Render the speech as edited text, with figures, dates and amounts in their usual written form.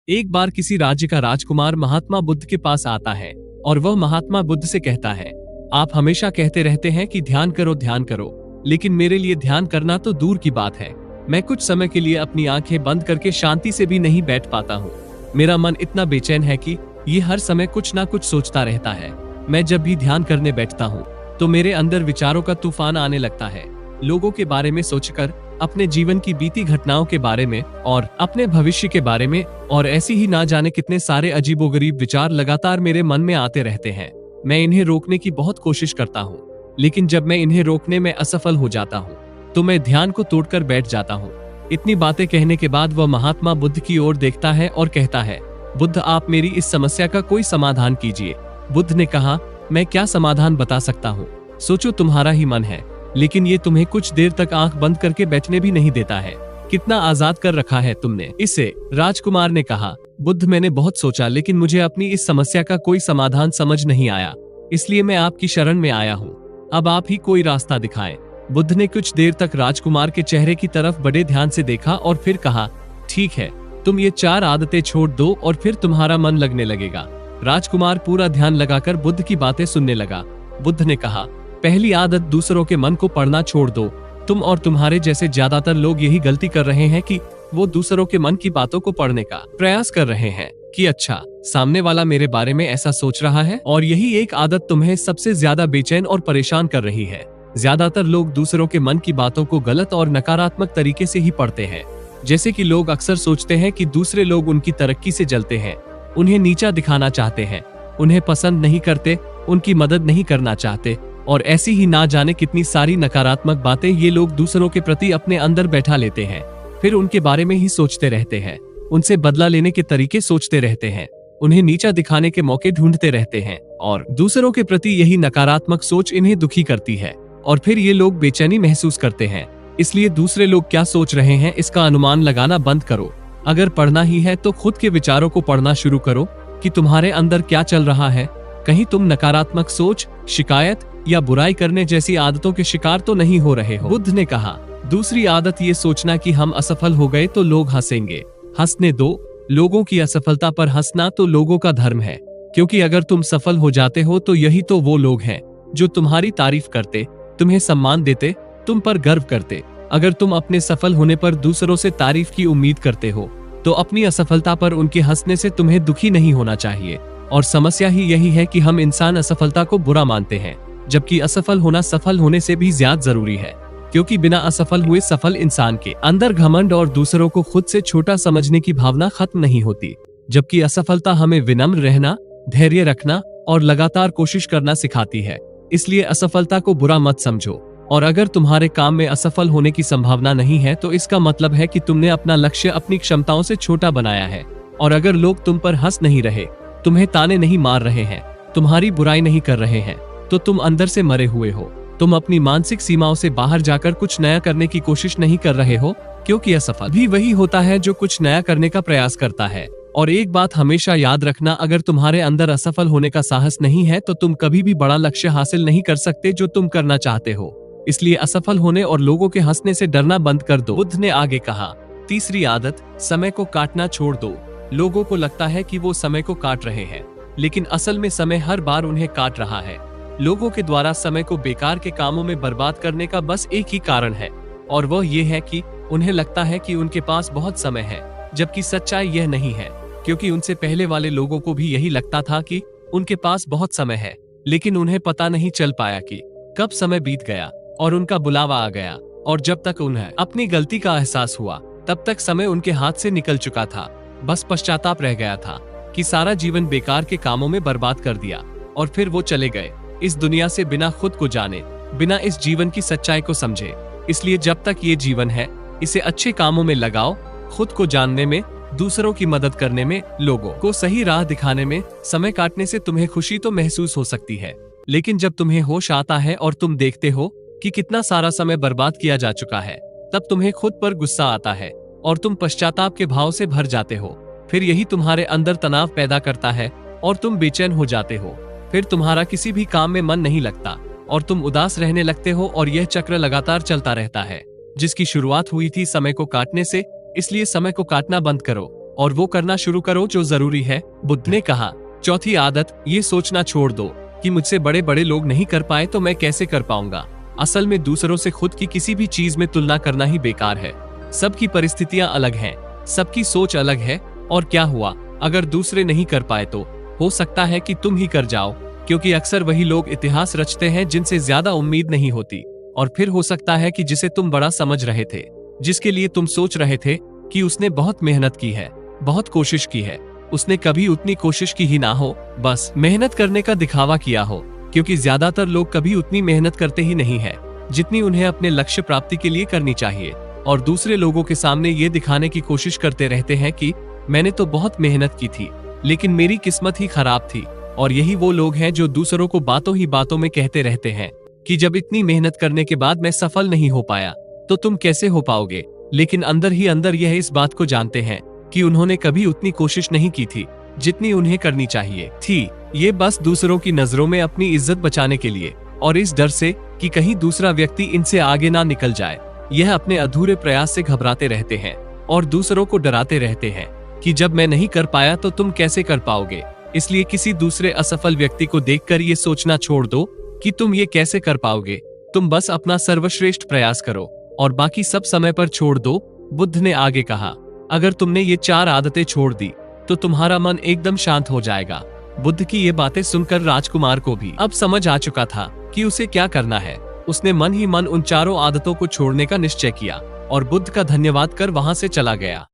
एक बार किसी राज्य का राजकुमार महात्मा बुद्ध के पास आता है और वह महात्मा बुद्ध से कहता है, आप हमेशा कहते रहते हैं कि ध्यान करो, लेकिन मेरे लिए ध्यान करना तो दूर की बात है। मैं कुछ समय के लिए अपनी आंखें बंद करके शांति से भी नहीं बैठ पाता हूँ। मेरा मन इतना बेचैन है कि ये हर समय कुछ ना कुछ सोचता रहता है। मैं जब भी ध्यान करने बैठता हूँ तो मेरे अंदर विचारों का तूफान आने लगता है। लोगों के बारे में सोचकर, अपने जीवन की बीती घटनाओं के बारे में और अपने भविष्य के बारे में, और ऐसी ही ना जाने कितने सारे अजीबोगरीब विचार लगातार मेरे मन में आते रहते हैं। मैं इन्हें रोकने की बहुत कोशिश करता हूँ, लेकिन जब मैं इन्हें रोकने में असफल हो जाता हूँ तो मैं ध्यान को तोड़कर बैठ जाता हूँ। इतनी बातें कहने के बाद वह महात्मा बुद्ध की ओर देखता है और कहता है, बुद्ध, आप मेरी इस समस्या का कोई समाधान कीजिए। बुद्ध ने कहा, मैं क्या समाधान बता सकता हूँ, सोचो, तुम्हारा ही मन है, लेकिन ये तुम्हें कुछ देर तक आंख बंद करके बैठने भी नहीं देता है। कितना आजाद कर रखा है तुमने इसे। राजकुमार ने कहा, बुद्ध, मैंने बहुत सोचा, लेकिन मुझे अपनी इस समस्या का कोई समाधान समझ नहीं आया, इसलिए मैं आपकी शरण में आया हूँ। अब आप ही कोई रास्ता दिखाएं। बुद्ध ने कुछ देर तक राजकुमार के चेहरे की तरफ बड़े ध्यान से देखा और फिर कहा, ठीक है, तुम ये 4 आदतें छोड़ दो और फिर तुम्हारा मन लगने लगेगा। राजकुमार पूरा ध्यान लगाकर बुद्ध की बातें सुनने लगा। बुद्ध ने कहा, पहली आदत, दूसरों के मन को पढ़ना छोड़ दो। तुम और तुम्हारे जैसे ज्यादातर लोग यही गलती कर रहे हैं कि वो दूसरों के मन की बातों को पढ़ने का प्रयास कर रहे हैं कि अच्छा, सामने वाला मेरे बारे में ऐसा सोच रहा है, और यही एक आदत तुम्हें सबसे ज्यादा बेचैन और परेशान कर रही है। ज्यादातर लोग दूसरों के मन की बातों को गलत और नकारात्मक तरीके से ही पढ़ते हैं। जैसे कि लोग अक्सर सोचते हैं कि दूसरे लोग उनकी तरक्की से जलते हैं, उन्हें नीचा दिखाना चाहते हैं, उन्हें पसंद नहीं करते, उनकी मदद नहीं करना चाहते, और ऐसी ही ना जाने कितनी सारी नकारात्मक बातें ये लोग दूसरों के प्रति अपने अंदर बैठा लेते हैं। फिर उनके बारे में ही सोचते रहते हैं, उनसे बदला लेने के तरीके सोचते रहते हैं, उन्हें नीचा दिखाने के मौके ढूंढते रहते हैं, और दूसरों के प्रति यही नकारात्मक सोच इन्हें दुखी करती है, और फिर ये लोग बेचैनी महसूस करते हैं। इसलिए दूसरे लोग क्या सोच रहे हैं इसका अनुमान लगाना बंद करो। अगर पढ़ना ही है तो खुद के विचारों को पढ़ना शुरू करो कि तुम्हारे अंदर क्या चल रहा है। कहीं तुम नकारात्मक सोच, शिकायत या बुराई करने जैसी आदतों के शिकार तो नहीं हो रहे हो। बुद्ध ने कहा, दूसरी आदत ये सोचना कि हम असफल हो गए तो लोग हंसेंगे। हंसने दो। लोगों की असफलता पर हंसना तो लोगों का धर्म है, क्योंकि अगर तुम सफल हो जाते हो तो यही तो वो लोग हैं जो तुम्हारी तारीफ करते, तुम्हें सम्मान देते, तुम पर गर्व करते। अगर तुम अपने सफल होने पर दूसरों से तारीफ की उम्मीद करते हो तो अपनी असफलता पर उनके हंसने से तुम्हें दुखी नहीं होना चाहिए। और समस्या ही यही है कि हम इंसान असफलता को बुरा मानते हैं, जबकि असफल होना सफल होने से भी ज्यादा जरूरी है, क्योंकि बिना असफल हुए सफल इंसान के अंदर घमंड और दूसरों को खुद से छोटा समझने की भावना खत्म नहीं होती। जबकि असफलता हमें विनम्र रहना, धैर्य रखना और लगातार कोशिश करना सिखाती है। इसलिए असफलता को बुरा मत समझो, और अगर तुम्हारे काम में असफल होने की संभावना नहीं है तो इसका मतलब है कि तुमने अपना लक्ष्य अपनी क्षमताओं से छोटा बनाया है। और अगर लोग तुम पर हंस नहीं रहे, तुम्हें ताने नहीं मार रहे हैं, तुम्हारी बुराई नहीं कर रहे हैं, तो तुम अंदर से मरे हुए हो। तुम अपनी मानसिक सीमाओं से बाहर जाकर कुछ नया करने की कोशिश नहीं कर रहे हो, क्योंकि असफल भी वही होता है जो कुछ नया करने का प्रयास करता है। और एक बात हमेशा याद रखना, अगर तुम्हारे अंदर असफल होने का साहस नहीं है तो तुम कभी भी बड़ा लक्ष्य हासिल नहीं कर सकते जो तुम करना चाहते हो। इसलिए असफल होने और लोगों के हंसने से डरना बंद कर दो। बुद्ध ने आगे कहा, तीसरी आदत, समय को काटना छोड़ दो। लोगों को लगता है कि वो समय को काट रहे हैं, लेकिन असल में समय हर बार उन्हें काट रहा है। लोगों के द्वारा समय को बेकार के कामों में बर्बाद करने का बस एक ही कारण है, और वह ये है कि उन्हें लगता है कि उनके पास बहुत समय है, जबकि सच्चाई यह नहीं है, क्योंकि उनसे पहले वाले लोगों को भी यही लगता था कि उनके पास बहुत समय है, लेकिन उन्हें पता नहीं चल पाया कि कब समय बीत गया और उनका बुलावा आ गया। और जब तक उन्हें अपनी गलती का एहसास हुआ तब तक समय उनके हाथ से निकल चुका था। बस पश्चाताप रह गया था कि सारा जीवन बेकार के कामों में बर्बाद कर दिया, और फिर वो चले गए इस दुनिया से बिना खुद को जाने, बिना इस जीवन की सच्चाई को समझे। इसलिए जब तक ये जीवन है, इसे अच्छे कामों में लगाओ, खुद को जानने में, दूसरों की मदद करने में, लोगों को सही राह दिखाने में। समय काटने से तुम्हें खुशी तो महसूस हो सकती है, लेकिन जब तुम्हें होश आता है और तुम देखते हो कि कितना सारा समय बर्बाद किया जा चुका है, तब तुम्हें खुद पर गुस्सा आता है और तुम पश्चाताप के भाव से भर जाते हो। फिर यही तुम्हारे अंदर तनाव पैदा करता है और तुम बेचैन हो जाते हो। फिर तुम्हारा किसी भी काम में मन नहीं लगता और तुम उदास रहने लगते हो, और यह चक्र लगातार चलता रहता है, जिसकी शुरुआत हुई थी समय को काटने से। इसलिए समय को काटना बंद करो। और वो करना शुरू करो जो जरूरी है, बुद्ध ने कहा। चौथी आदत, ये सोचना छोड़ दो कि मुझसे बड़े बड़े लोग नहीं कर पाए तो मैं कैसे कर पाऊंगा। असल में दूसरों से खुद की किसी भी चीज में तुलना करना ही बेकार है। सबकी परिस्थितियां अलग हैं, सबकी सोच अलग है, और क्या हुआ अगर दूसरे नहीं कर पाए तो हो सकता है कि तुम ही कर जाओ, क्योंकि अक्सर वही लोग इतिहास रचते हैं जिनसे ज्यादा उम्मीद नहीं होती। और फिर हो सकता है कि जिसे तुम बड़ा समझ रहे थे, जिसके लिए तुम सोच रहे थे कि उसने बहुत मेहनत की है, बहुत कोशिश की है, उसने कभी उतनी कोशिश की ही ना हो, बस मेहनत करने का दिखावा किया हो। क्योंकि ज्यादातर लोग कभी उतनी मेहनत करते ही नहीं है जितनी उन्हें अपने लक्ष्य प्राप्ति के लिए करनी चाहिए, और दूसरे लोगों के सामने ये दिखाने की कोशिश करते रहते हैं कि मैंने तो बहुत मेहनत की थी लेकिन मेरी किस्मत ही खराब थी। और यही वो लोग हैं जो दूसरों को बातों ही बातों में कहते रहते हैं कि जब इतनी मेहनत करने के बाद मैं सफल नहीं हो पाया तो तुम कैसे हो पाओगे, लेकिन अंदर ही अंदर यह इस बात को जानते हैं कि उन्होंने कभी उतनी कोशिश नहीं की थी जितनी उन्हें करनी चाहिए थी। ये बस दूसरों की नजरों में अपनी इज्जत बचाने के लिए और इस डर से कि कहीं दूसरा व्यक्ति इनसे आगे ना निकल जाए, यह अपने अधूरे प्रयास से घबराते रहते हैं और दूसरों को डराते रहते हैं कि जब मैं नहीं कर पाया तो तुम कैसे कर पाओगे। इसलिए किसी दूसरे असफल व्यक्ति को देखकर ये सोचना छोड़ दो कि तुम ये कैसे कर पाओगे। तुम बस अपना सर्वश्रेष्ठ प्रयास करो और बाकी सब समय पर छोड़ दो। बुद्ध ने आगे कहा, अगर तुमने ये 4 आदतें छोड़ दी तो तुम्हारा मन एकदम शांत हो जाएगा। बुद्ध की ये बातें सुनकर राजकुमार को भी अब समझ आ चुका था कि उसे क्या करना है। उसने मन ही मन उन 4 आदतों को छोड़ने का निश्चय किया और बुद्ध का धन्यवाद कर वहां से चला गया।